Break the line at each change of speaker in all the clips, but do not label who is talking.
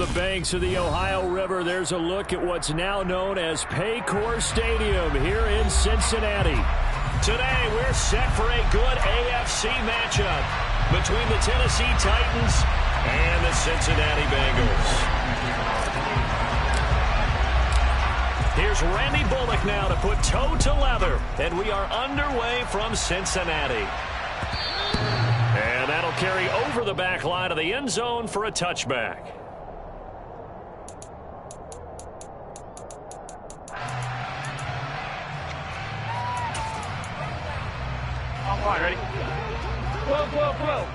the banks of the Ohio River, there's a look at what's now known as Paycor Stadium here in Cincinnati. Today, we're set for a good AFC matchup between the Tennessee Titans and the Cincinnati Bengals. Here's Randy Bullock now to put toe to leather, and we are underway from Cincinnati. And that'll carry over the back line of the end zone for a touchback.
All right, ready? Whoa, whoa, whoa.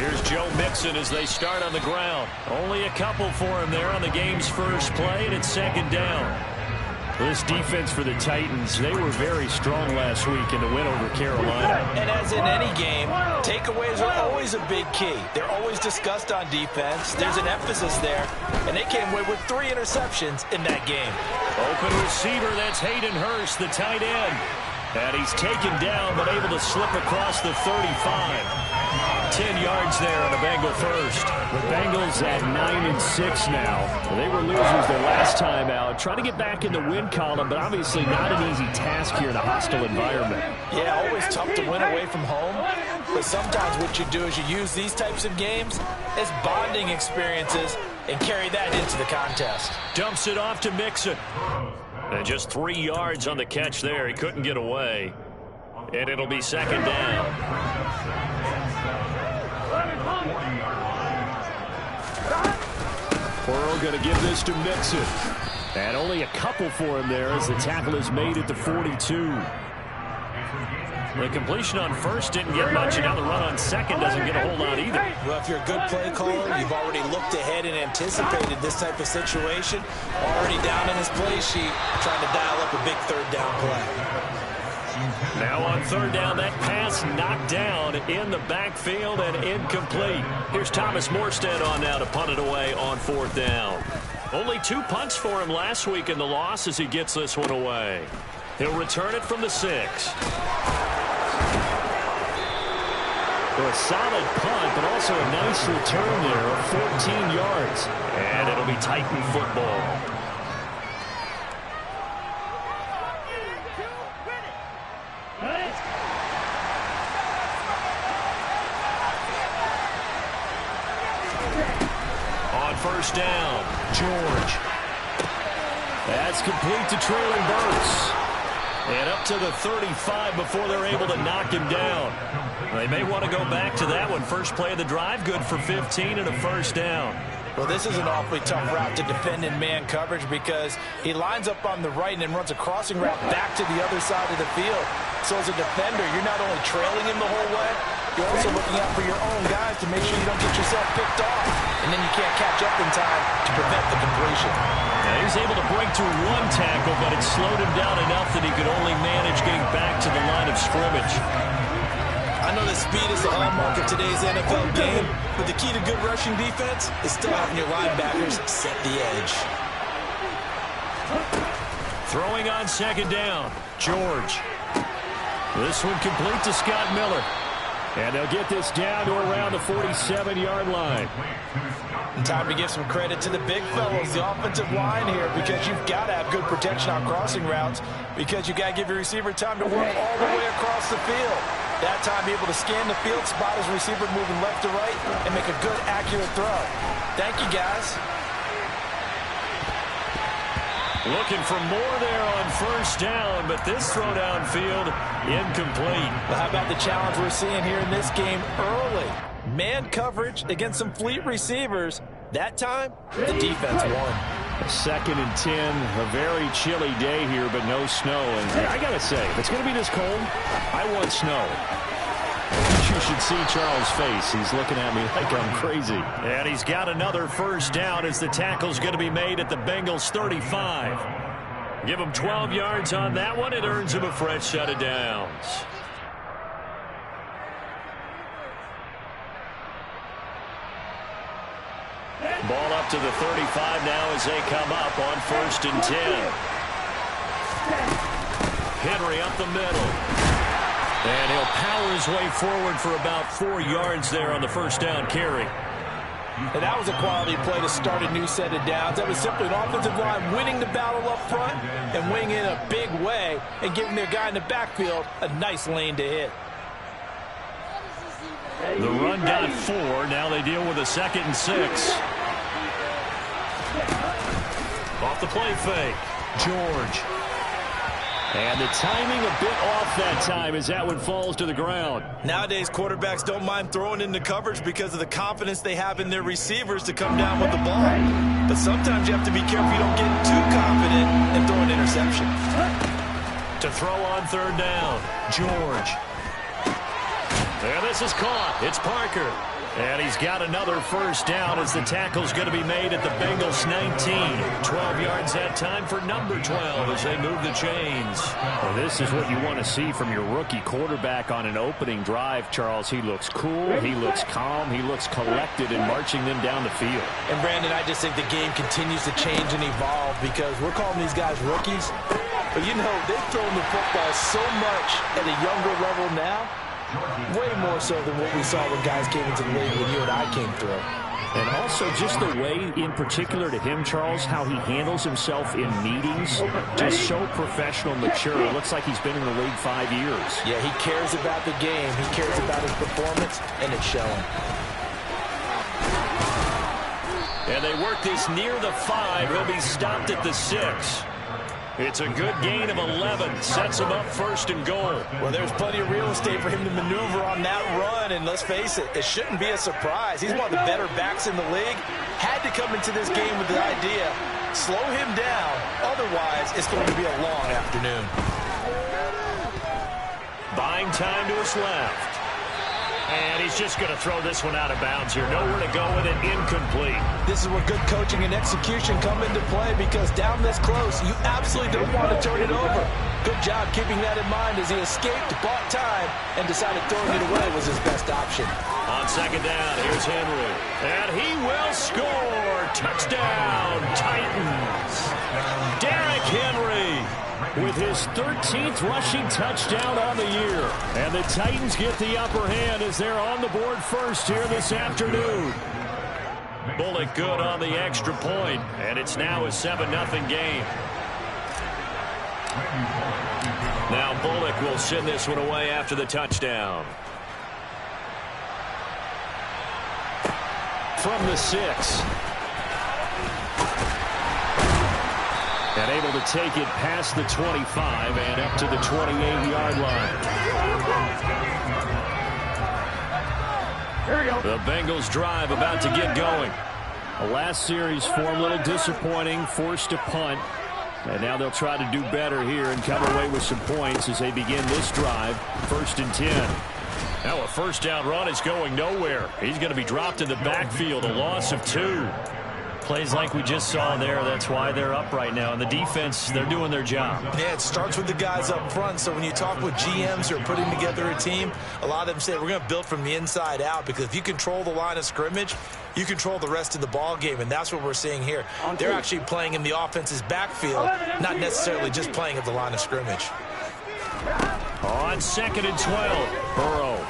Here's Joe Mixon as they start on the ground. Only a couple for him there on the game's first play, and it's second down. This defense for the Titans, they were very strong last week in the win over Carolina.
And as in any game, takeaways are always a big key. They're always discussed on defense. There's an emphasis there, and they came away with 3 interceptions in that game.
Open receiver, that's Hayden Hurst, the tight end. And he's taken down, but able to slip across the 35. 10 yards there on a Bengal first. The Bengals at 9-6 now. They were losers their last time out. Trying to get back in the win column, but obviously not an easy task here in a hostile environment.
Yeah, always tough to win away from home. But sometimes what you do is you use these types of games as bonding experiences and carry that into the contest.
Dumps it off to Mixon. And just 3 yards on the catch there. He couldn't get away. And it'll be second down. Burrow going to give this to Mixon. And only a couple for him there as the tackle is made at the 42. The completion on first didn't get much, and now the run on second doesn't get a whole lot either.
Well, if you're a good play caller, you've already looked ahead and anticipated this type of situation. Already down in his play sheet, trying to dial up a big third down play.
Now on third down, that pass knocked down in the backfield and incomplete. Here's Thomas Morstead on now to punt it away on fourth down. Only 2 punts for him last week in the loss as he gets this one away. He'll return it from the 6. A solid punt, but also a nice return there of 14 yards. And it'll be Titan football. On first down, George. That's complete to trailing Burks. And up to the 35 before they're able to knock him down. They may want to go back to that one. First play of the drive, good for 15 and a first down.
Well, this is an awfully tough route to defend in man coverage because he lines up on the right and then runs a crossing route back to the other side of the field. So as a defender, you're not only trailing him the whole way, you're also looking out for your own guys to make sure you don't get yourself picked off. And then you can't catch up in time to prevent the completion.
Now, he was able to break through one tackle, but it slowed him down enough that he could only manage getting back to the line of scrimmage.
I know that speed is the hallmark of today's NFL game, but the key to good rushing defense is still having your linebackers set the edge.
Throwing on second down, George. This one complete to Scott Miller. And they'll get this down to around the 47-yard line.
Time to give some credit to the big fellows, the offensive line here, because you've got to have good protection on crossing routes because you've got to give your receiver time to work all the way across the field. That time, be able to scan the field, spot his receiver moving left to right, and make a good, accurate throw. Thank you, guys.
Looking for more there on first down, but this throw downfield, incomplete.
Well, how about the challenge we're seeing here in this game early? Man coverage against some fleet receivers. That time, the defense won.
Second and 10, a very chilly day here, but no snow. And I got to say, if it's going to be this cold, I want snow. You should see Charles' face. He's looking at me like I'm crazy. And he's got another first down as the tackle's going to be made at the Bengals 35. Give him 12 yards on that one. It earns him a fresh set of downs. Ball up to the 35 now as they come up on first and 10. Henry up the middle. And he'll power his way forward for about 4 yards there on the first down carry.
And that was a quality play to start a new set of downs. That was simply an offensive line winning the battle up front and winning in a big way and giving their guy in the backfield a nice lane to hit.
The run got 4. Now they deal with a 2nd and 6. Off the play fake. George. And the timing a bit off that time as that one falls to the ground.
Nowadays, quarterbacks don't mind throwing into coverage because of the confidence they have in their receivers to come down with the ball. But sometimes you have to be careful you don't get too confident and throw an interception.
To throw on 3rd down, George. And this is caught. It's Parker. And he's got another first down as the tackle's going to be made at the Bengals 19. 12 yards that time for number 12 as they move the chains. Well, this is what you want to see from your rookie quarterback on an opening drive, Charles. He looks cool. He looks calm. He looks collected in marching them down the field.
And, Brandon, I just think the game continues to change and evolve because we're calling these guys rookies. But, you know, they've thrown the football so much at a younger level now. Way more so than what we saw when guys came into the league when you and I came through.
And also just the way, in particular to him, Charles, how he handles himself in meetings, just so professional, mature. It looks like he's been in the league 5 years.
Yeah, he cares about the game. He cares about his performance, and it's showing.
And they work this near the 5. He'll be stopped at the 6. It's a good gain of 11. Sets him up 1st and goal.
Well, there's plenty of real estate for him to maneuver on that run. And let's face it, it shouldn't be a surprise. He's one of the better backs in the league. Had to come into this game with the idea, slow him down. Otherwise, it's going to be a long afternoon.
Buying time to his left. And he's just going to throw this one out of bounds here. Nowhere to go with it. Incomplete.
This is where good coaching and execution come into play because down this close, you absolutely don't want to turn it over. Good job keeping that in mind as he escaped, bought time, and decided throwing it away was his best option.
On 2nd down, here's Henry. And he will score. Touchdown, Titans. Derrick Henry with his 13th rushing touchdown on the year. And the Titans get the upper hand as they're on the board first here this afternoon. Bullock good on the extra point, and it's now a 7-0 game. Now Bullock will send this one away after the touchdown. From the 6. And able to take it past the 25 and up to the 28-yard line.
Here we go.
The Bengals drive about to get going. The last series form a little disappointing, forced to punt. And now they'll try to do better here and come away with some points as they begin this drive. 1st and 10. Now a first down run is going nowhere. He's going to be dropped in the backfield, a loss of 2. Plays like we just saw there. That's why they're up right now. And the defense, they're doing their job.
Yeah, it starts with the guys up front. So when you talk with GMs who are putting together a team, a lot of them say we're going to build from the inside out because if you control the line of scrimmage, you control the rest of the ball game. And that's what we're seeing here. They're actually playing in the offense's backfield, not necessarily just playing at the line of scrimmage.
On 2nd and 12, Burrow.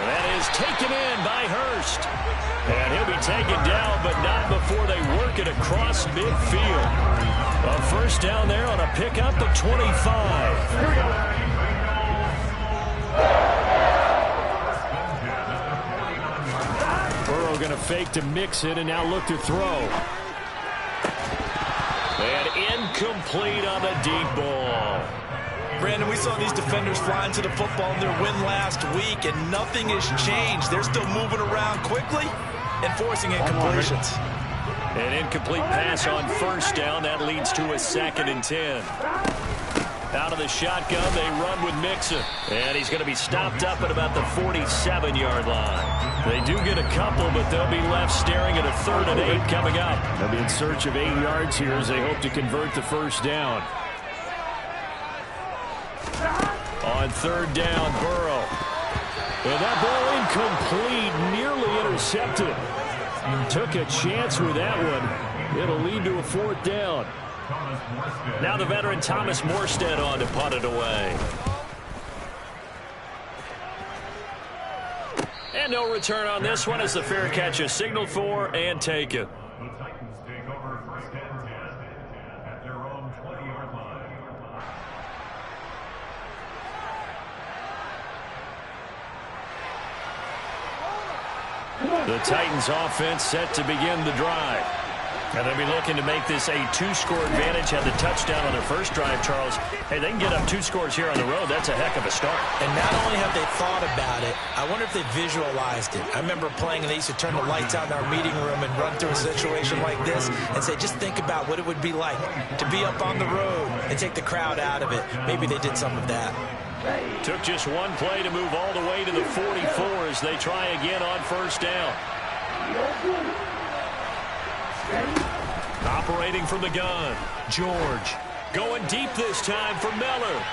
That is taken in by Hurst. And he'll be taken down, but not before they work it across midfield. A first down there on a pickup of 25. Burrow going to fake to mix it and now look to throw. And incomplete on the deep ball.
Brandon, we saw these defenders fly into the football in their win last week, and nothing has changed. They're still moving around quickly and forcing incompletions.
An incomplete pass on first down. That leads to a 2nd and 10. Out of the shotgun, they run with Mixon. And he's going to be stopped up at about the 47-yard line. They do get a couple, but they'll be left staring at a 3rd and 8 coming up. They'll be in search of 8 yards here as they hope to convert the first down. On 3rd down, Burrow. And that ball incomplete, nearly intercepted. Took a chance with that one. It'll lead to a 4th down. Now the veteran Thomas Morstead on to punt it away. And no return on this one as the fair catch is signaled for and taken.
The Titans take over first and 10 at their own 20-yard line.
The Titans offense set to begin the drive. And they'll be looking to make this a 2-score advantage. Had the touchdown on their first drive, Charles. Hey, they can get up 2 scores here on the road. That's a heck of a start.
And not only have they thought about it, I wonder if they visualized it. I remember playing and they used to turn the lights out in our meeting room and run through a situation like this and say, just think about what it would be like to be up on the road and take the crowd out of it. Maybe they did some of that.
Took just one play to move all the way to the 44 as they try again on first down. Operating from the gun, George. Going deep this time for Miller.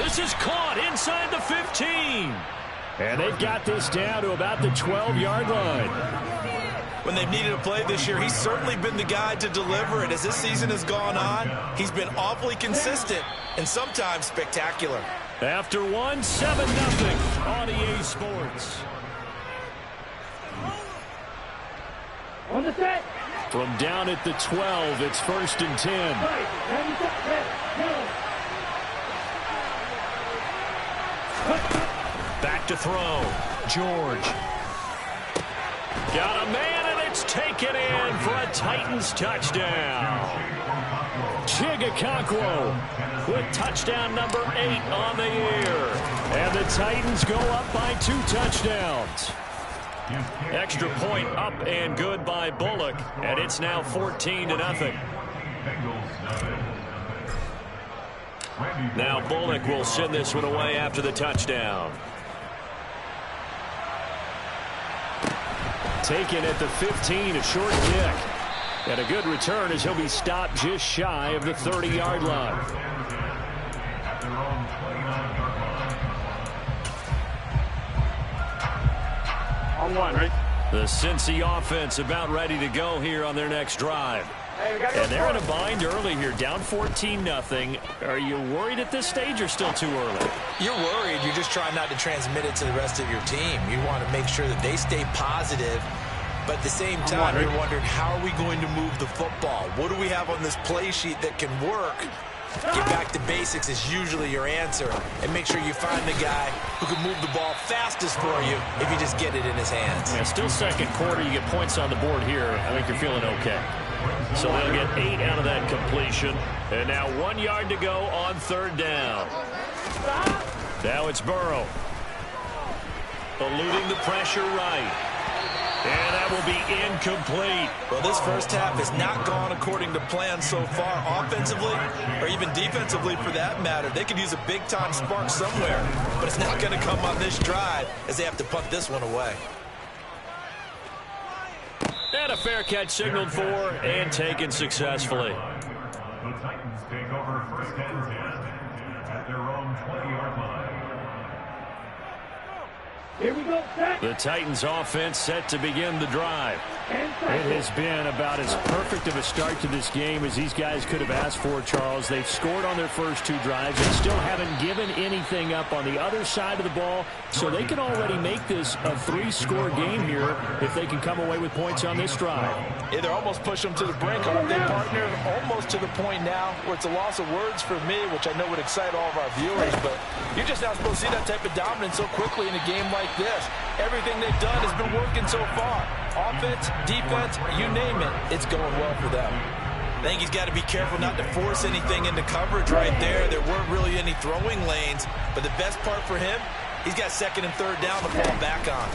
This is caught inside the 15. And they've got this down to about the 12-yard line.
When they've needed a play this year, he's certainly been the guy to deliver it. As this season has gone on, he's been awfully consistent and sometimes spectacular.
After one, 7-0 on EA Sports.
On the set.
From down at the 12, it's 1st and 10. Back to throw. George. Got a man, and it's taken in for a Titans touchdown. Chigakonkwo with touchdown number 8 on the year. And the Titans go up by 2 touchdowns. Extra point up and good by Bullock, and it's now 14-0. Now Bullock will send this one away after the touchdown. Taken at the 15, a short kick. And a good return as he'll be stopped just shy of the 30-yard line.
On one, right?
The Cincy offense about ready to go here on their next drive. And they're in a bind early here, down 14-0. Are you worried at this stage or still too early?
You're worried. You're just trying not to transmit it to the rest of your team. You want to make sure that they stay positive. But at the same time, you're wondering, how are we going to move the football? What do we have on this play sheet that can work? Get back to basics is usually your answer. And make sure you find the guy who can move the ball fastest for you if you just get it in his hands.
Yeah, still second quarter. You get points on the board here. I think you're feeling okay. So they'll get 8 out of that completion. And now 1 yard to go on 3rd down. Now it's Burrow. Eluding the pressure right. And that will be incomplete.
Well, this first half has not gone according to plan so far, offensively or even defensively for that matter. They could use a big-time spark somewhere, but it's not going to come on this drive as they have to punt this one away.
And a fair catch signaled for and taken successfully.
The Titans take over first and 10 at their own 20-yard line.
Here we go, set.
The Titans offense set to begin the drive. It has been about as perfect of a start to this game as these guys could have asked for, Charles. They've scored on their first 2 drives and still haven't given anything up on the other side of the ball, so they can already make this a 3-score game here if they can come away with points on this drive.
Yeah, they're almost pushing them to the brink, aren't they, partner? Almost to the point now where it's a loss of words for me, which I know would excite all of our viewers, but you're just not supposed to see that type of dominance so quickly in a game like this. Everything they've done has been working so far. Offense, defense, you name it, it's going well for them. I think he's got to be careful not to force anything into coverage right there. There weren't really any throwing lanes, but the best part for him, he's got 2nd and 3rd down to fall back on.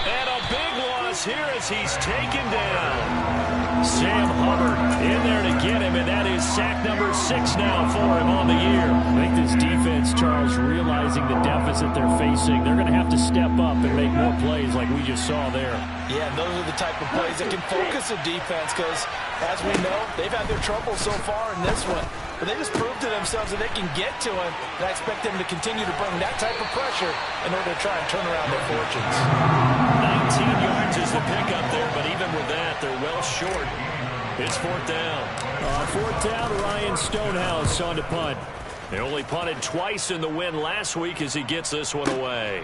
And a big loss here as he's taken down. Sam Hubbard in there to get him, and that is sack number 6 now for him on the year. I think this defense, Charles, realizing the deficit they're facing, they're going to have to step up and make more plays like we just saw there.
Yeah, and those are the type of plays that can focus a defense because, as we know, they've had their trouble so far in this one. But they just proved to themselves that they can get to him, and I expect them to continue to bring that type of pressure in order to try and turn around their fortunes.
19 yards is the pickup there, but even with that, they're well short. It's 4th down. 4th down, Ryan Stonehouse on to punt. They only punted twice in the win last week as he gets this one away.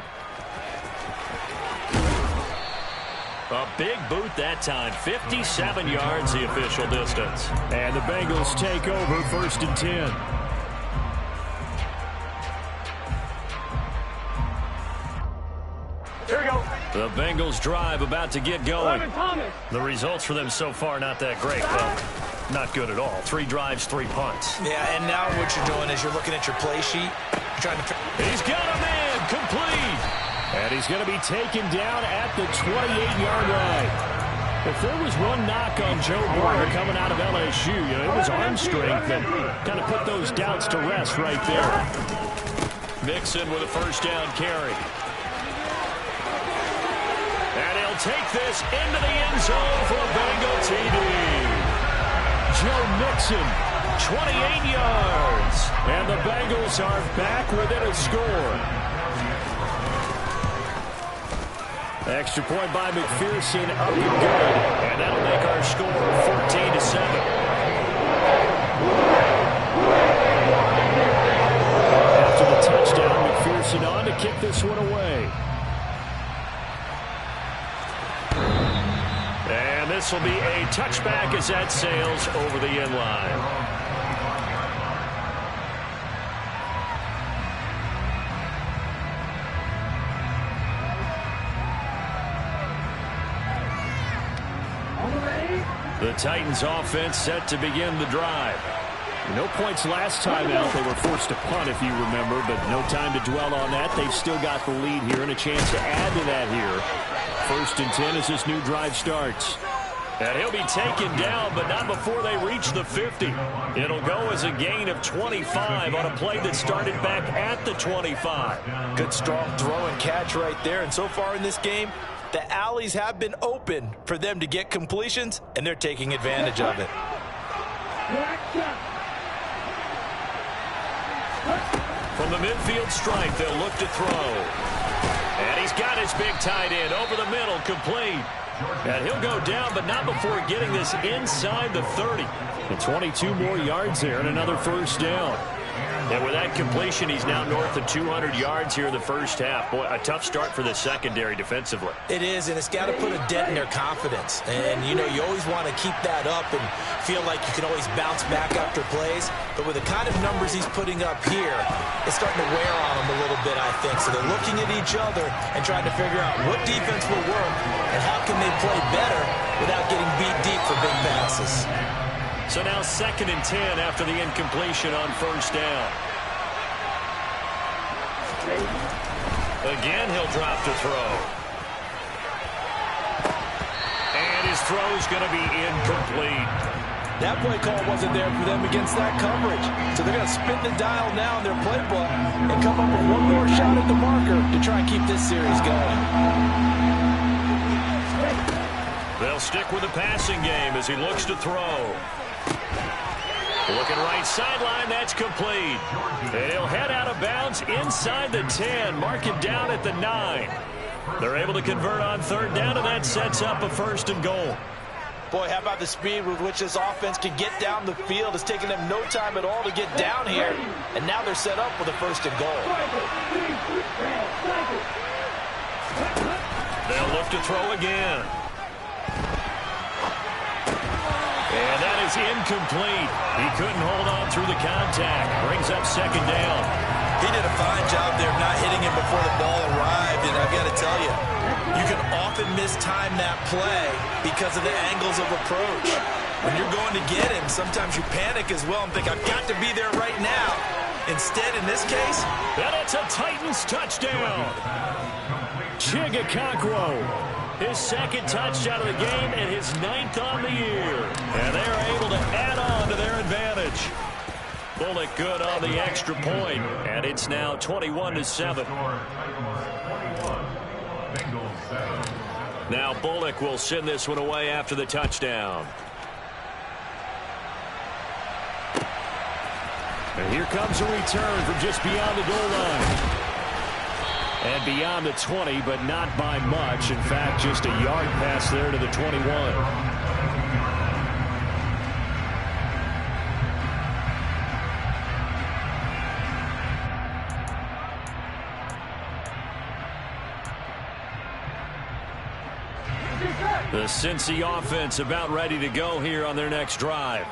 A big boot that time. 57 yards the official distance. And the Bengals take over 1st and 10.
Here we go.
The Bengals drive about to get going. The results for them so far not that great. Well, not good at all. 3 drives, 3 punts.
Yeah, and now what you're doing is you're looking at your play sheet. You're trying to...
He's got a man. Complete. And he's going to be taken down at the 28-yard line. If there was one knock on Joe Burrow coming out of LSU, it was arm strength that kind of put those doubts to rest right there. Mixon with a first down carry. And he'll take this into the end zone for a Bengal TD. Joe Mixon, 28 yards. And the Bengals are back within a score. Extra point by McPherson, up and good. And that'll make our score 14-7. After the touchdown, McPherson on to kick this one away. And this will be a touchback as that sails over the end line. The Titans offense set to begin the drive. No points last time out. They were forced to punt, if you remember, but no time to dwell on that. They've still got the lead here and a chance to add to that here. 1st and 10 as this new drive starts. And he'll be taken down, but not before they reach the 50. It'll go as a gain of 25 on a play that started back at the 25.
Good strong throw and catch right there. And so far in this game, the alleys have been open for them to get completions, and they're taking advantage of it.
From the midfield stripe, they'll look to throw. And he's got his big tight end over the middle, complete. And he'll go down, but not before getting this inside the 30. And 22 more yards there and another first down. And with that completion, he's now north of 200 yards here in the first half. Boy, a tough start for the secondary defensively.
It is, and it's got to put a dent in their confidence. And, you know, you always want to keep that up and feel like you can always bounce back after plays. But with the kind of numbers he's putting up here, it's starting to wear on them a little bit, I think. So they're looking at each other and trying to figure out what defense will work and how can they play better without getting beat deep for big passes.
So now 2nd and 10 after the incompletion on first down. Again, he'll drop to throw. And his throw's going to be incomplete.
That play call wasn't there for them against that coverage. So they're going to spin the dial now in their playbook and come up with one more shot at the marker to try and keep this series going.
They'll stick with the passing game as he looks to throw. Looking right sideline, that's complete. And he'll head out of bounds inside the 10, mark it down at the 9. They're able to convert on 3rd down, and that sets up a 1st and goal.
Boy, how about the speed with which this offense can get down the field? It's taken them no time at all to get down here, and now they're set up with a 1st and goal.
They'll look to throw again. And that is incomplete. He couldn't hold on through the contact. Brings up 2nd down.
He did a fine job there of not hitting him before the ball arrived. And I've got to tell you, you can often mistime that play because of the angles of approach. When you're going to get him, sometimes you panic as well and think, I've got to be there right now. Instead, in this case,
and it's a Titans touchdown. Chigakonkwo. His 2nd touchdown of the game and his 9th on the year. And they're able to add on to their advantage. Bullock good on the extra point. And it's now 21-7. Now Bullock will send this one away after the touchdown. And here comes a return from just beyond the goal line. And beyond the 20, but not by much. In fact, just a yard pass there to the 21. The Cincy offense about ready to go here on their next drive.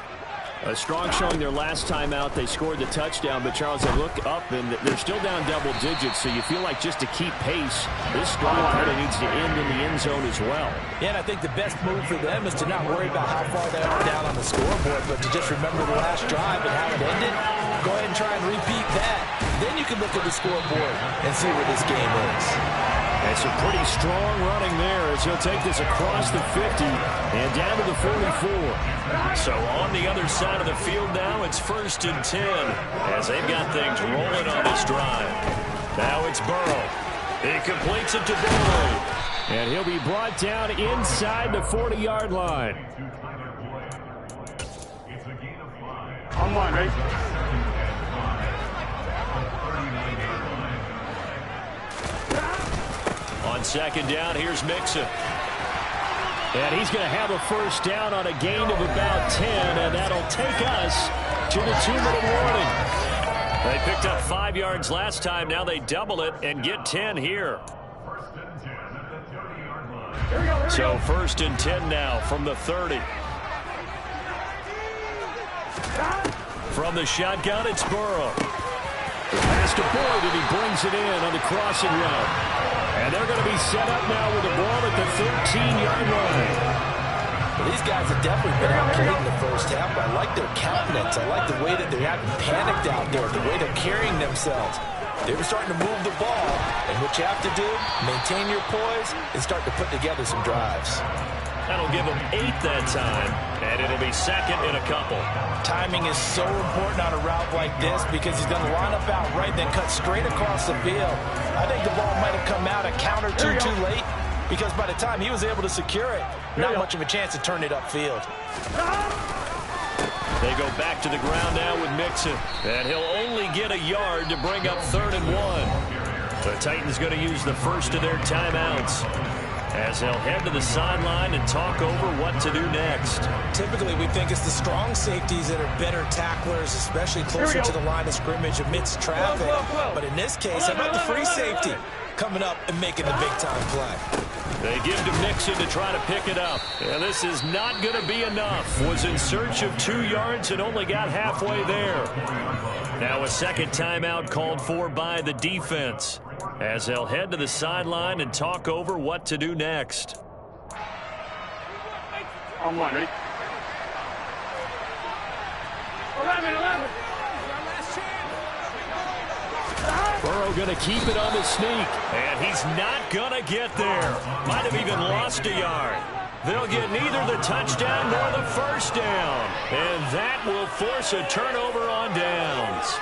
A strong showing their last time out. They scored the touchdown, but Charles, they look up and they're still down double digits, so you feel like just to keep pace, this drive kind of needs to end in the end zone as well.
Yeah, and I think the best move for them is to not worry about how far they are down on the scoreboard, but to just remember the last drive and how it ended. Go ahead and try and repeat that. Then you can look at the scoreboard and see where this game is.
It's a pretty strong running there as he'll take this across the 50 and down to the 44. So on the other side of the field now, it's 1st and 10 as they've got things rolling on this drive. Now it's Burrow. He completes it to Burrow.
And he'll be brought down inside the 40-yard line.
On one, right?
On 2nd down, here's Mixon.
And he's going to have a 1st down on a gain of about 10, and that'll take us to the 2-minute warning.
They picked up 5 yards last time. Now they double it and get 10 here. So 1st and 10 now from the 30. From the shotgun, it's Burrow. The pass to Boyd, and he brings it in on the crossing route. And they're going to be set up now with the ball at the 13-yard line.
Well, these guys have definitely been out playing the first half, but I like their countenance. I like the way that they're having panicked out there, the way they're carrying themselves. They were starting to move the ball, and what you have to do, maintain your poise and start to put together some drives.
That'll give him 8 that time, and it'll be 2nd and a couple.
Timing is so important on a route like this because he's going to line up out right, then cut straight across the field. I think the ball might have come out a count or two too late because by the time he was able to secure it, not much of a chance to turn it upfield.
They go back to the ground now with Mixon, and he'll only get a yard to bring up 3rd and 1. The Titans going to use the first of their timeouts as they'll head to the sideline and talk over what to do next.
Typically, we think it's the strong safeties that are better tacklers, especially closer to the line of scrimmage amidst traffic. But in this case, how about the free safety coming up and making the big-time play?
They give to Mixon to try to pick it up. And this is not going to be enough. Was in search of 2 yards and only got halfway there. Now a second timeout called for by the defense as they'll head to the sideline and talk over what to do next.
On one, ready? 11.
Burrow going to keep it on the sneak, and he's not going to get there. Might have even lost a yard. They'll get neither the touchdown nor the 1st down, and that will force a turnover on downs.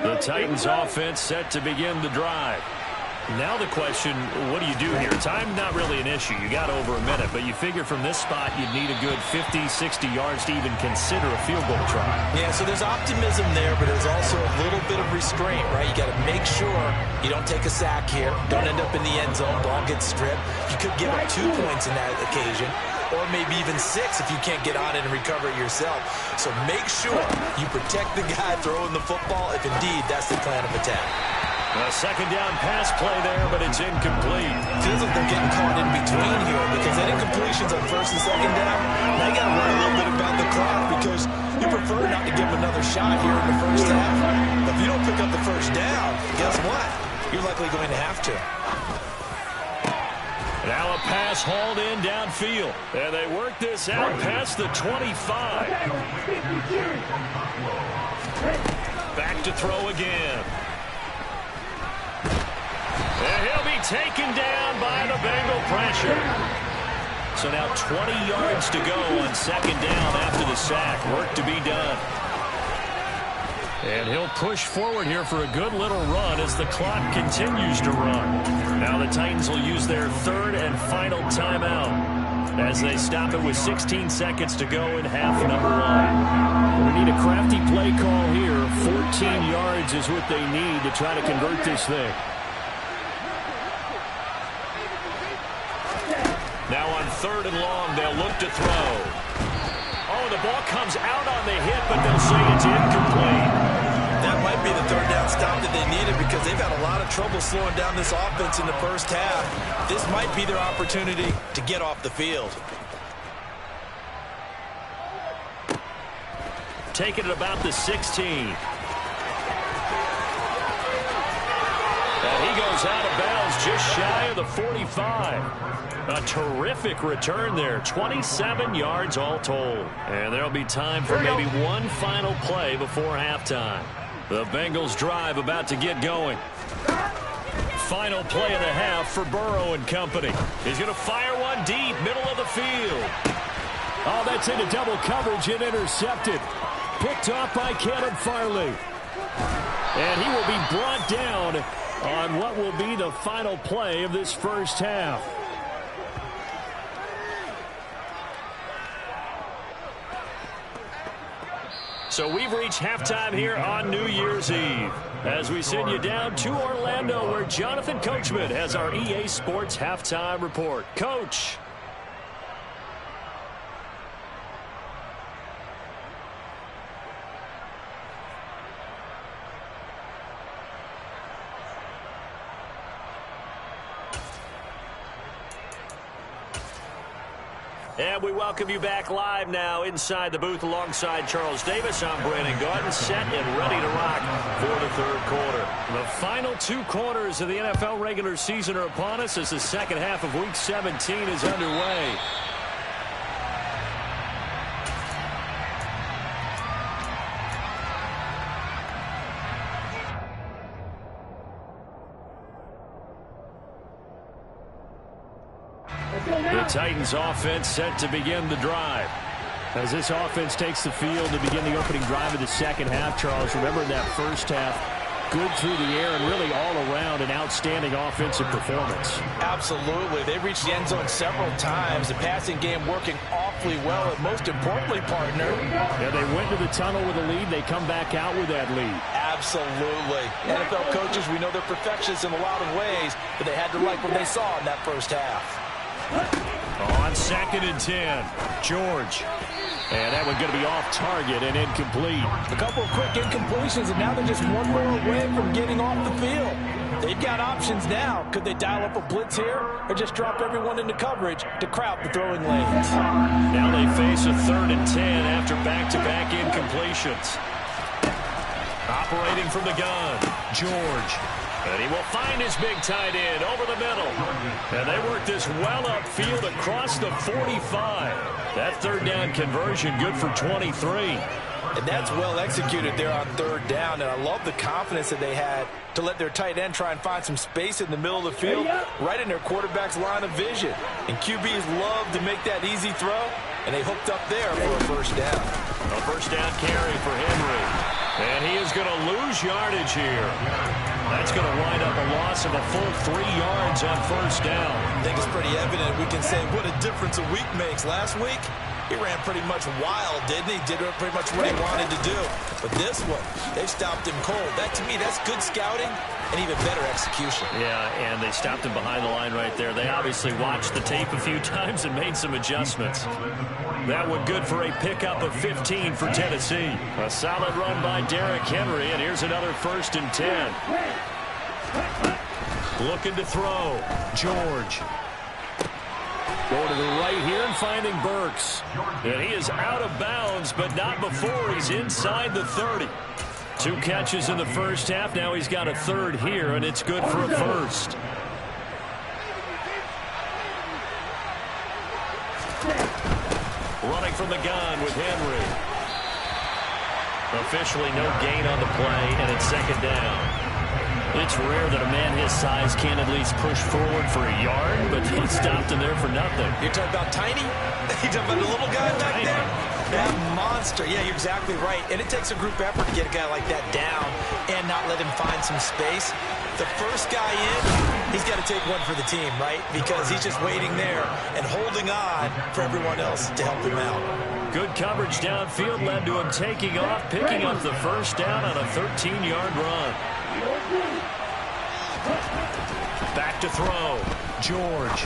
The Titans offense set to begin the drive. Now the question, what do you do here? Time not really an issue. You got over a minute, but you figure from this spot you'd need a good 50, 60 yards to even consider a field goal try.
Yeah, so there's optimism there, but there's also a little bit of restraint, right? You got to make sure you don't take a sack here. Don't end up in the end zone. Ball gets stripped. You could give up 2 points in that occasion, or maybe even 6 if you can't get on it and recover it yourself. So make sure you protect the guy throwing the football if indeed that's the plan of attack.
A second down pass play there, but it's incomplete.
Feels like they're getting caught in between here because that incompletion's on 1st and 2nd down. Now you got to worry a little bit about the clock because you prefer not to give them another shot here in the first half. If you don't pick up the 1st down, guess what? You're likely going to have to.
Now a pass hauled in downfield. And they work this out past the 25. Back to throw again. And he'll be taken down by the Bengal pressure. So now 20 yards to go on 2nd down after the sack. Work to be done. And he'll push forward here for a good little run as the clock continues to run. Now the Titans will use their 3rd and final timeout as they stop it with 16 seconds to go in half number 1.
We need a crafty play call here. 14 yards is what they need to try to convert this thing.
Now on 3rd and long, they'll look to throw. Oh, the ball comes out on the hit, but they'll say it's incomplete.
That might be the 3rd down stop that they needed because they've had a lot of trouble slowing down this offense in the first half. This might be their opportunity to get off the field.
Taking it about the 16. And he goes out of bounds just shy of the 45. A terrific return there. 27 yards all told. And there'll be time for maybe one final play before halftime. The Bengals drive about to get going. Final play of the half for Burrow and company. He's going to fire one deep, middle of the field. Oh, that's into double coverage and intercepted. Picked off by Cannon Farley. And he will be brought down on what will be the final play of this first half. So we've reached halftime here on New Year's Eve as we send you down to Orlando where Jonathan Coachman has our EA Sports halftime report. Coach. And we welcome you back live now inside the booth alongside Charles Davis. I'm Brandon Garden, set and ready to rock for the third quarter. The final two quarters of the NFL regular season are upon us as the second half of Week 17 is underway. The Titans offense set to begin the drive. As this offense takes the field to begin the opening drive of the second half, Charles, remember that first half, good through the air and really all around an outstanding offensive performance.
Absolutely. They reached the end zone several times. The passing game working awfully well. And most importantly, partner.
Yeah, they went to the tunnel with a lead. They come back out with that lead.
Absolutely. NFL coaches, we know they're perfectionists in a lot of ways, but they had to like what they saw in that first half.
On 2nd and 10, George. And that one going to be off target and incomplete.
A couple of quick incompletions, and now they're just one more away from getting off the field. They've got options now. Could they dial up a blitz here or just drop everyone into coverage to crowd the throwing lanes?
Now they face a 3rd and 10 after back-to-back incompletions. Operating from the gun, George. And he will find his big tight end over the middle. And they work this well upfield across the 45. That third down conversion good for 23.
And that's well executed there on 3rd down. And I love the confidence that they had to let their tight end try and find some space in the middle of the field, right in their quarterback's line of vision. And QBs love to make that easy throw, and they hooked up there for a first down.
A first down carry for Henry. And he is going to lose yardage here. That's going to wind up a loss of a full 3 yards on first down.
I think it's pretty evident. We can say what a difference a week makes. Last week, he ran pretty much wild, didn't he? Did pretty much what he wanted to do. But this one, they stopped him cold. That, to me, that's good scouting and even better execution.
Yeah, and they stopped him behind the line right there. They obviously watched the tape a few times and made some adjustments. That one good for a pickup of 15 for Tennessee. A solid run by Derrick Henry, and here's another 1st and 10. Looking to throw. George. Going to the right here and finding Burks. And he is out of bounds, but not before he's inside the 30. 2 catches in the first half. Now he's got a 3rd here, and it's good for a 1st. Running from the gun with Henry. Officially no gain on the play, and it's 2nd down. It's rare that a man his size can at least push forward for a yard, but he stopped him there for nothing.
You're talking about tiny? You're talking about the little guy back there? That monster. Yeah, you're exactly right. And it takes a group effort to get a guy like that down and not let him find some space. The first guy in, he's got to take one for the team, right? Because he's just waiting there and holding on for everyone else to help him out.
Good coverage downfield led to him taking off, picking up the first down on a 13-yard run. Back to throw. George.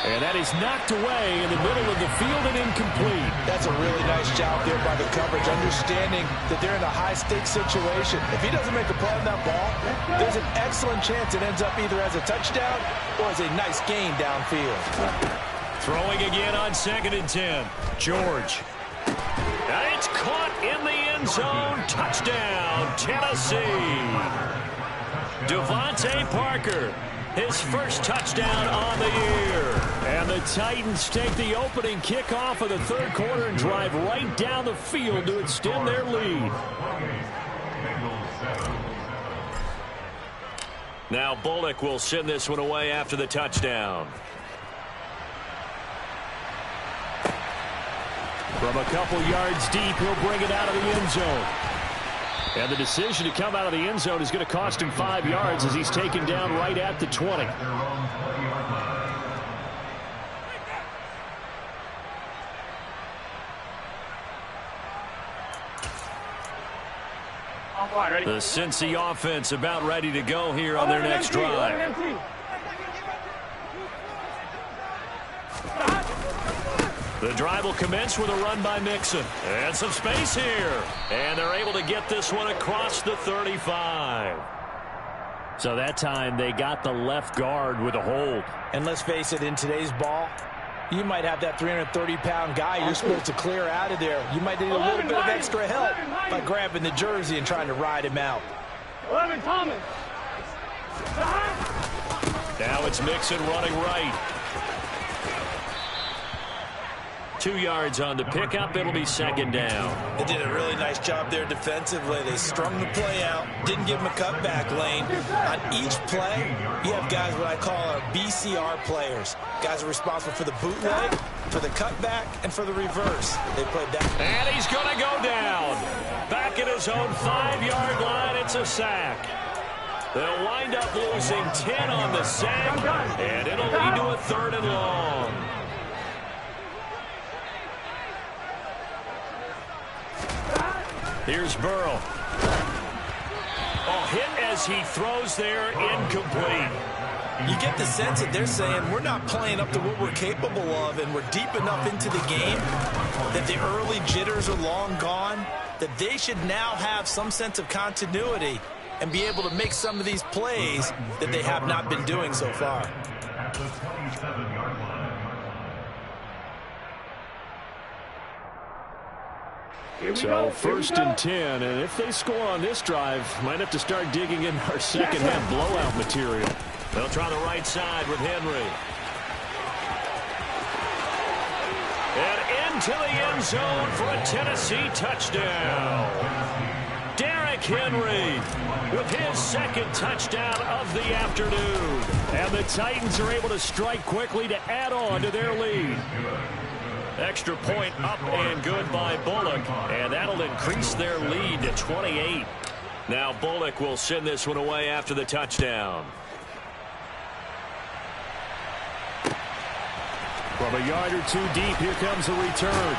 And that is knocked away in the middle of the field and incomplete.
That's a really nice job there by the coverage, understanding that they're in a high-stakes situation. If he doesn't make a play on that ball, there's an excellent chance it ends up either as a touchdown or as a nice gain downfield.
Throwing again on 2nd and 10. George. And it's caught in the end zone. Touchdown, Tennessee. Devontae Parker. His first touchdown on the year.
And the Titans take the opening kickoff of the third quarter and drive right down the field to extend their lead.
Now Bullock will send this one away after the touchdown.
From a couple yards deep, he'll bring it out of the end zone. And the decision to come out of the end zone is going to cost him 5 yards as he's taken down right at the 20.
The Cincy offense about ready to go here on their next drive. The drive will commence with a run by Mixon. And some space here. And they're able to get this one across the 35.
So that time they got the left guard with a hold.
And let's face it, in today's ball, you might have that 330-pound guy you're supposed to clear out of there. You might need a little bit of extra help by grabbing the jersey and trying to ride him out.
11, Thomas.
Now it's Mixon running right. 2 yards on the pickup. It'll be 2nd down.
They did a really nice job there defensively. They strung the play out, didn't give him a cutback lane. On each play, you have guys what I call our BCR players. Guys are responsible for the bootleg, for the cutback, and for the reverse. They played that.
And he's going to go down. Back at his own 5-yard line. It's a sack. They'll wind up losing 10 on the sack, and it'll lead to a 3rd and long. Here's Burrow. Oh, hit as he throws there, incomplete.
You get the sense that they're saying we're not playing up to what we're capable of, and we're deep enough into the game that the early jitters are long gone, that they should now have some sense of continuity and be able to make some of these plays that they have not been doing so far.
At the 27-yard line.
So 1st and 10, and if they score on this drive, might have to start digging in our second half blowout material.
They'll try the right side with Henry. And into the end zone for a Tennessee touchdown. Derrick Henry with his 2nd touchdown of the afternoon.
And the Titans are able to strike quickly to add on to their lead.
Extra point up and good by Bullock, and that'll increase their lead to 28. Now Bullock will send this one away after the touchdown.
From a yard or 2 deep, here comes the return.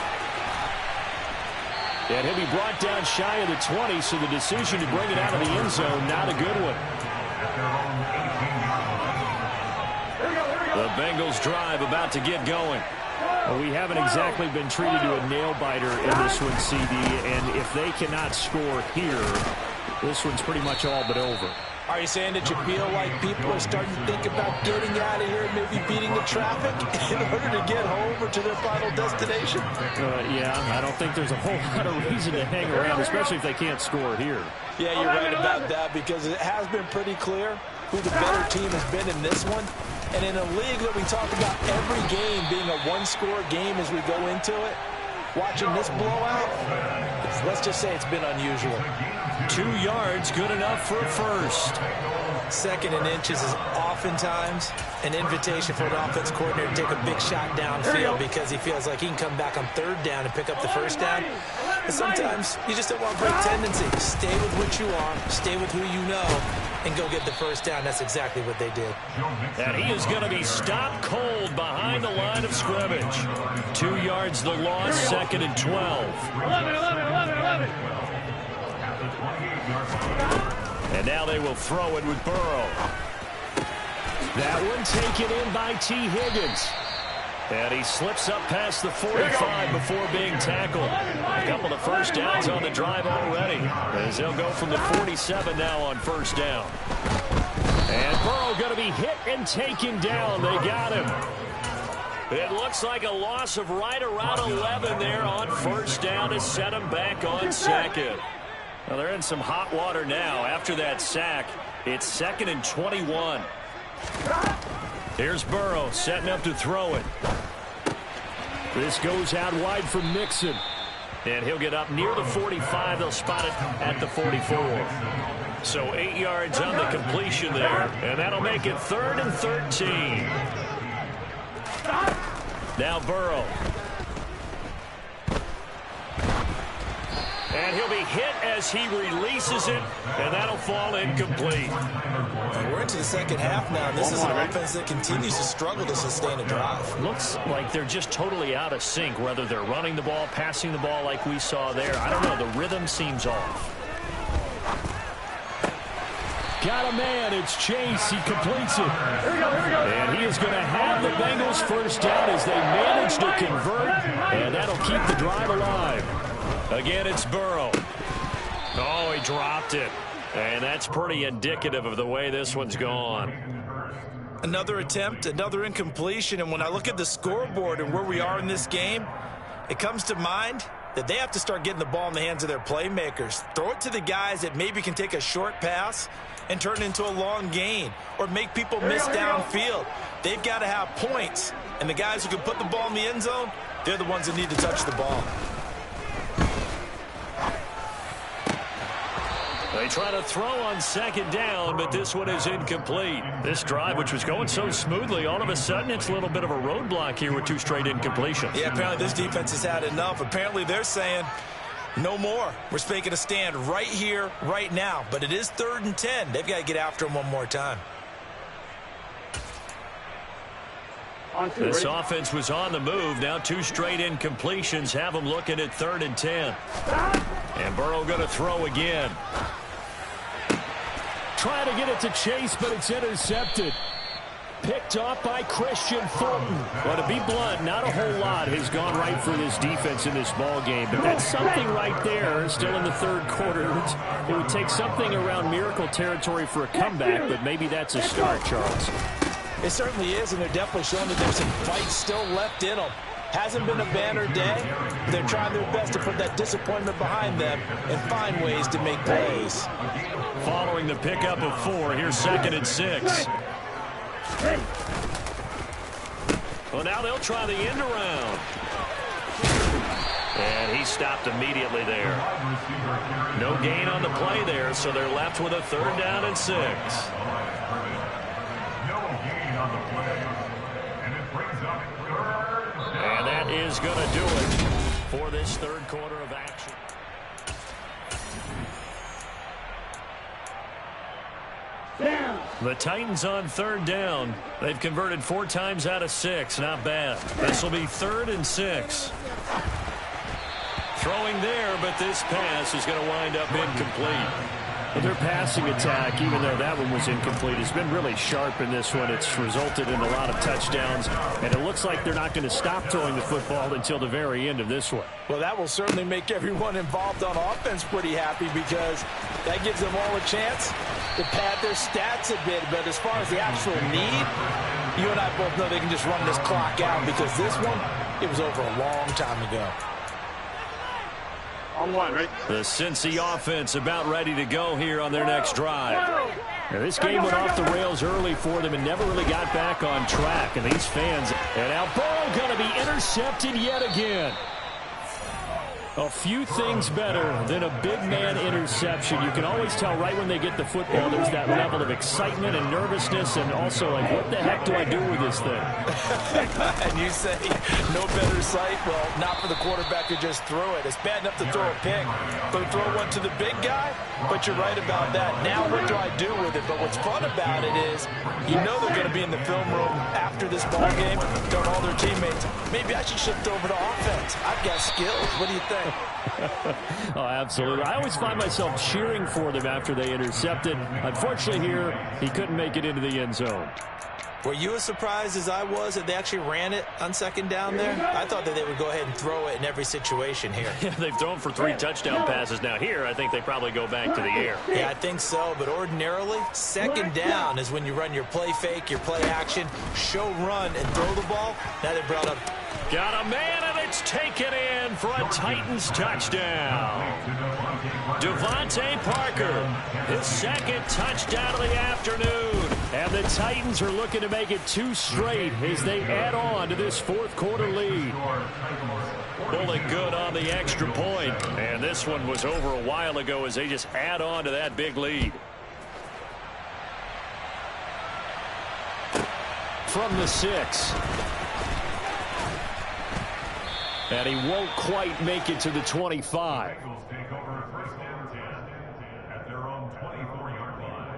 And he'll be brought down shy of the 20, so the decision to bring it out of the end zone, not a good one.
The Bengals drive about to get going.
Well, we haven't exactly been treated to a nail-biter in this one, CD, and if they cannot score here, this one's pretty much all but over.
Are you saying that you feel like people are starting to think about getting out of here and maybe beating the traffic in order to get home or to their final destination?
Yeah, I don't think there's a whole lot of reason to hang around, especially if they can't score here.
Yeah, you're right about that, because it has been pretty clear who the better team has been in this one. And in a league that we talk about every game being a one-score game as we go into it, watching this blowout, let's just say it's been unusual.
2 yards, good enough for a first.
2nd and inches is oftentimes an invitation for an offense coordinator to take a big shot downfield because he feels like he can come back on 3rd down and pick up the first down. And sometimes you just don't want to break tendency. Stay with what you are, stay with who you know, and go get the first down. That's exactly what they did.
And he is going to be stopped cold behind the line of scrimmage. 2 yards the loss, 2nd and 12.
11.
And now they will throw it with Burrow. That one taken in by T. Higgins.
And he slips up past the 45 before being tackled. A couple of first downs on the drive already, as they'll go from the 47 now on first down. And Burrow going to be hit and taken down. They got him. It looks like a loss of right around 11 there on first down to set him back on second. Well, they're in some hot water now. After that sack, it's 2nd and 21. Here's Burrow setting up to throw it. This goes out wide for Mixon. And he'll get up near the 45. They'll spot it at the 44. So 8 yards on the completion there. And that'll make it 3rd and 13. Now Burrow. And he'll be hit as he releases it, and that'll fall incomplete.
We're into the second half now. This is an offense that continues to struggle to sustain a drive.
Looks like they're just totally out of sync, whether they're running the ball, passing the ball like we saw there. I don't know. The rhythm seems off. Got a man. It's Chase. He completes it.
Here we go.
And he is going to have the Bengals first down as they manage to convert, and that'll keep the drive alive. Again, it's Burrow. Oh, he dropped it. And that's pretty indicative of the way this one's gone.
Another attempt, another incompletion. And when I look at the scoreboard and where we are in this game, it comes to mind that they have to start getting the ball in the hands of their playmakers. Throw it to the guys that maybe can take a short pass and turn it into a long gain or make people miss downfield. They've got to have points. And the guys who can put the ball in the end zone, they're the ones that need to touch the ball.
They try to throw on second down, but this one is incomplete. This drive, which was going so smoothly, all of a sudden it's a little bit of a roadblock here with 2 straight incompletions.
Yeah, apparently this defense has had enough. Apparently they're saying no more. We're making a stand right here, right now. But it is 3rd and 10. They've got to get after him one more time.
This offense was on the move. Now 2 straight incompletions have them looking at 3rd and 10. And Burrow going to throw again. Trying to get it to Chase, but it's intercepted. Picked off by Christian Fulton. Well, to be blunt, not a whole lot has gone right for this defense in this ball game, but that's something right there. Still in the 3rd quarter. It would take something around miracle territory for a comeback, but maybe that's a start, Charles.
It certainly is, and they're definitely showing that there's some fight still left in them. Hasn't been a banner day. They're trying their best to put that disappointment behind them and find ways to make plays.
Following the pickup of 4, here's 2nd and 6. Well, now they'll try the end around. And he stopped immediately there. No gain on the play there, so they're left with a 3rd down and 6. And that is going to do it for this 3rd quarter of action. The Titans on 3rd down. They've converted 4 times out of 6. Not bad. This will be 3rd and 6. Throwing there, but this pass is going to wind up incomplete. Well, their passing attack, even though that one was incomplete, has been really sharp in this one. It's resulted in a lot of touchdowns, and it looks like they're not going to stop throwing the football until the very end of this one.
Well, that will certainly make everyone involved on offense pretty happy because that gives them all a chance to pad their stats a bit. But as far as the actual need, you and I both know they can just run this clock out because this one, it was over a long time ago.
On 1, right?
The Cincy offense about ready to go here on their next drive. Now, this game went off the rails early for them and never really got back on track. And these fans, and now Burrow going to be intercepted yet again. A few things better than a big man interception. You can always tell right when they get the football, there's that level of excitement and nervousness and also like, what the heck do I do with this thing?
And you say no better sight? Well, not for the quarterback to just throw it. It's bad enough to throw a pick, but throw one to the big guy? But you're right about that. Now what do I do with it? But what's fun about it is you know they're going to be in the film room after this ball game, telling all their teammates, maybe I should shift over to offense. I've got skills. What do you think?
Oh, absolutely. I always find myself cheering for them after they intercepted. Unfortunately here, he couldn't make it into the end zone.
Were you as surprised as I was that they actually ran it on second down there? I thought that they would go ahead and throw it in every situation here.
Yeah, they've thrown for 3 touchdown passes. Now here, I think they probably go back to the air.
Yeah, I think so, but ordinarily, second down is when you run your play fake, your play action, show run, and throw the ball. Now they brought up.
Got a man, and it's taken in for a Titans touchdown. Devontae Parker, his second touchdown of the afternoon. And the Titans are looking to make it 2 straight as they add on to this fourth quarter lead. Pulling good on the extra point. And this one was over a while ago as they just add on to that big lead. From the 6. And he won't quite make it to the 25.
Bengals take over first and 10 at their own 24-yard line.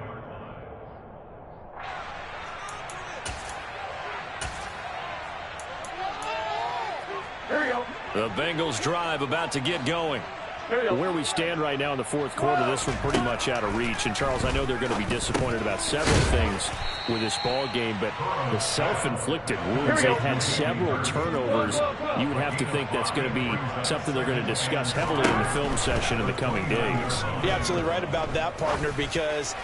Here we go.
The Bengals drive about to get going.
Where we stand right now in the fourth quarter, this one pretty much out of reach. And, Charles, I know they're going to be disappointed about several things with this ball game, but the self-inflicted wounds, they've had several turnovers. You would have to think that's going to be something they're going to discuss heavily in the film session in the coming days.
You're absolutely right about that, partner, because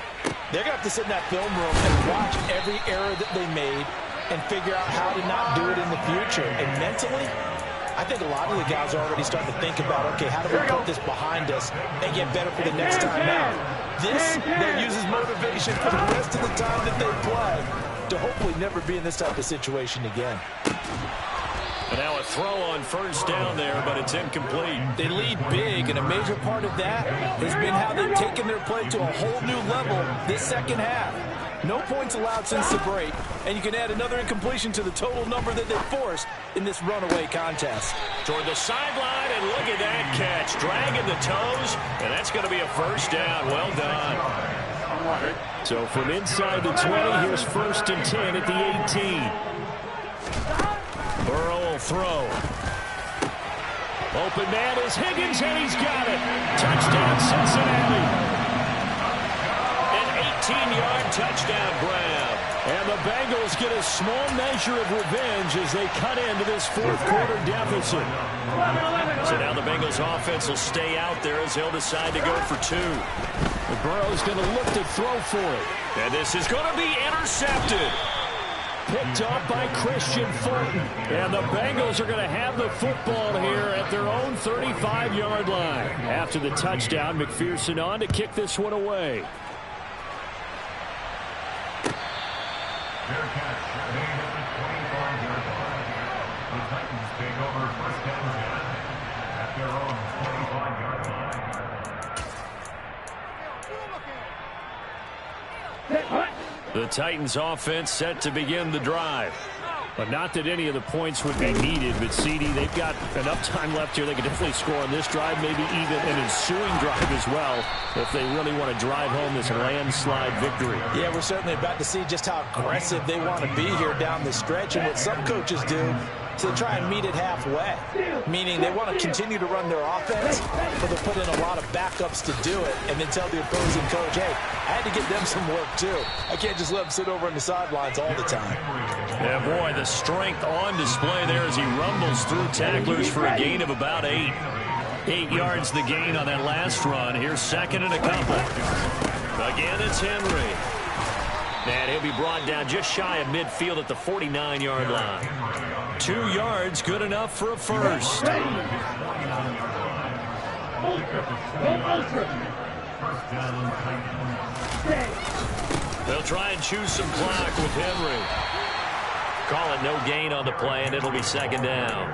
they're going to have to sit in that film room and watch every error that they made and figure out how to not do it in the future. And mentally, I think a lot of the guys are already starting to think about, okay, how do we put this behind us and get better for the next time out? This, they'll use as motivation for the rest of the time that they play to hopefully never be in this type of situation again.
And now a throw on first down there, but it's incomplete.
They lead big, and a major part of that has been how they've taken their play to a whole new level this second half. No points allowed since the break, and you can add another incompletion to the total number that they forced in this runaway contest.
Toward the sideline, and look at that catch. Dragging the toes, and that's going to be a first down. Well done.
So from inside the 20, here's first and 10 at the 18. Burrow will throw. Open man is Higgins, and he's got it. Touchdown, Cincinnati.
18-yard touchdown grab.
And the Bengals get a small measure of revenge as they cut into this fourth quarter deficit.
So now the Bengals offense will stay out there as they'll decide to go for 2.
The Burrow's going to look to throw for it.
And this is going to be intercepted.
Picked up by Christian Fulton. And the Bengals are going to have the football here at their own 35-yard line. After the touchdown, McPherson on to kick this one away.
Their catch made at the 25-yard line. The Titans take over first and 10 at their own 25-yard line.
The Titans offense set to begin the drive.
But not that any of the points would be needed, but CD, they've got enough time left here. They can definitely score on this drive, maybe even an ensuing drive as well, if they really want to drive home this landslide victory.
Yeah, we're certainly about to see just how aggressive they want to be here down the stretch, and what some coaches do to try and meet it halfway, meaning they want to continue to run their offense, but they'll put in a lot of backups to do it, and then tell the opposing coach, hey, I had to give them some work too. I can't just let them sit over on the sidelines all the time.
Yeah, boy, the strength on display there as he rumbles through tacklers for a gain of about 8. 8 yards the gain on that last run. Here's second and a couple. Again, it's Henry. And he'll be brought down just shy of midfield at the 49-yard line. 2 yards, good enough for a first. They'll try and choose some clock with Henry. Call it no gain on the play, and it'll be second down.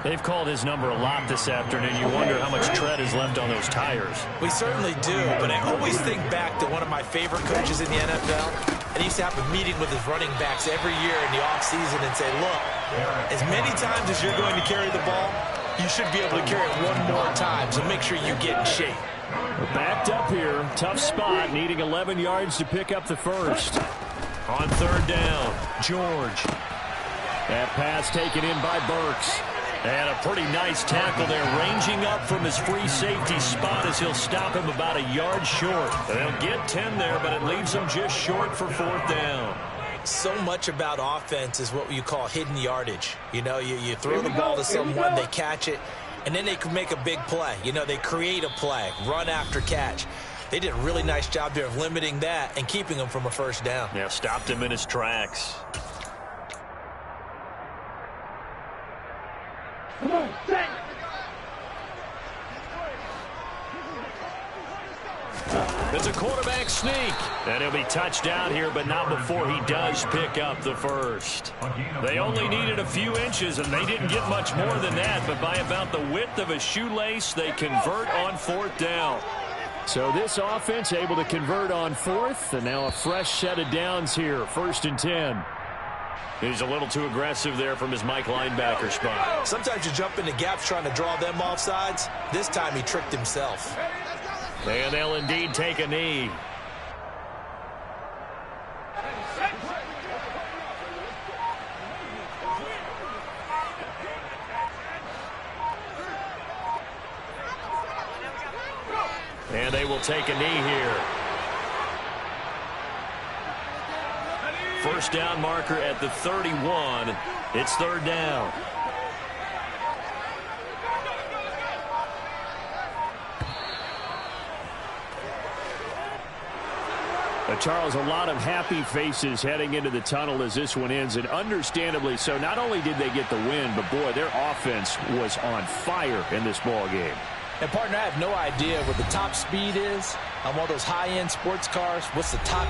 They've called his number a lot this afternoon. You wonder how much tread is left on those tires.
We certainly do, but I always think back to one of my favorite coaches in the NFL. And he used to have a meeting with his running backs every year in the offseason and say, look, as many times as you're going to carry the ball, you should be able to carry it one more time, so make sure you get in shape.
We're backed up here. Tough spot, needing 11 yards to pick up the first.
On third down, George.
That pass taken in by Burks.
And a pretty nice tackle there, ranging up from his free safety spot as he'll stop him about a yard short. They'll get 10 there, but it leaves him just short for fourth down.
So much about offense is what you call hidden yardage. You know, you throw the ball to someone, they catch it, and then they can make a big play. You know, they create a play, run after catch. They did a really nice job there of limiting that and keeping him from a first down.
Yeah, stopped him in his tracks. It's a quarterback sneak. And he'll be touchdown here, but not before he does pick up the first. They only needed a few inches, and they didn't get much more than that. But by about the width of a shoelace, they convert on fourth down.
So this offense able to convert on fourth, and now a fresh set of downs here, 1st and 10.
He's a little too aggressive there from his Mike linebacker spot.
Sometimes you jump into gaps trying to draw them off sides. This time he tricked himself.
And they'll indeed take a knee. And they will take a knee here. First down marker at the 31. It's 3rd down.
Charles, a lot of happy faces heading into the tunnel as this one ends, and understandably so. Not only did they get the win, but boy, their offense was on fire in this ball game.
And, partner, I have no idea what the top speed is on one of those high-end sports cars. What's the top